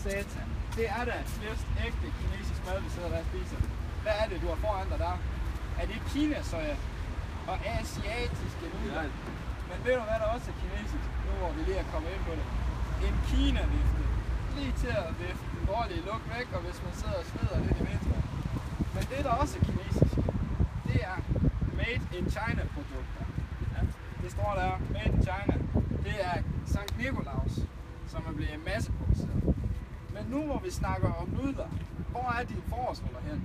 satan. Det er da næsten ægte kinesisk mad, vi sidder der og spiser. Hvad er det, du har foran dig der? Er det kinasoja og asiatiske nudler? Men ved du hvad der også er kinesisk, nu hvor vi lige er kommet ind på det? En Kina-vifte. Lige til at vifte den dårlige lugt væk, og hvis man sidder og sveder lidt i metroen. Men det der også er kinesisk, det er Made in China produkter. Ja, det står der, Made in China. Det er Sankt Nikolaus, som er blevet masseproduceret. Men nu hvor vi snakker om nudler, hvor er dine forårsruller hen?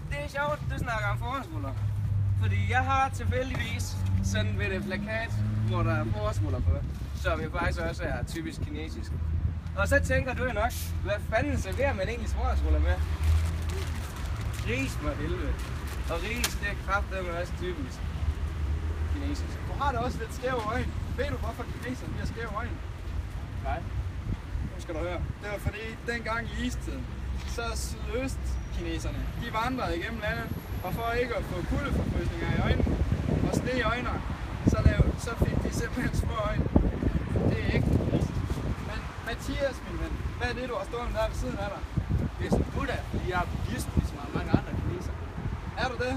Det er sjovt, du snakker om forårsruller. Fordi jeg har tilfældigvis sådan ved et plakat, hvor der er forårsruller på, som jo faktisk også er typisk kinesisk. Og så tænker du jo nok, hvad fanden serverer man egentlig forårsruller med? Ris for helvede. Og ris, det er kraftedeme også typisk kinesisk. Du har da også lidt skæve øjne. Ved du hvorfor kineserne bliver skæve øjne? Nej. Nu skal du høre. Det var fordi dengang i istiden, så sydøst-kineserne, de vandrede igennem landet, og for ikke at få kuldeforfrysninger i øjnene og sne i øjnene, så fik de simpelthen små øjne. Det er ikke kinesisk. Men Mathias, min ven, hvad er det, du har stående der ved siden af dig? Det er som Buddha, fordi jeg er buddhist, ligesom mange andre kinesere. Er du det?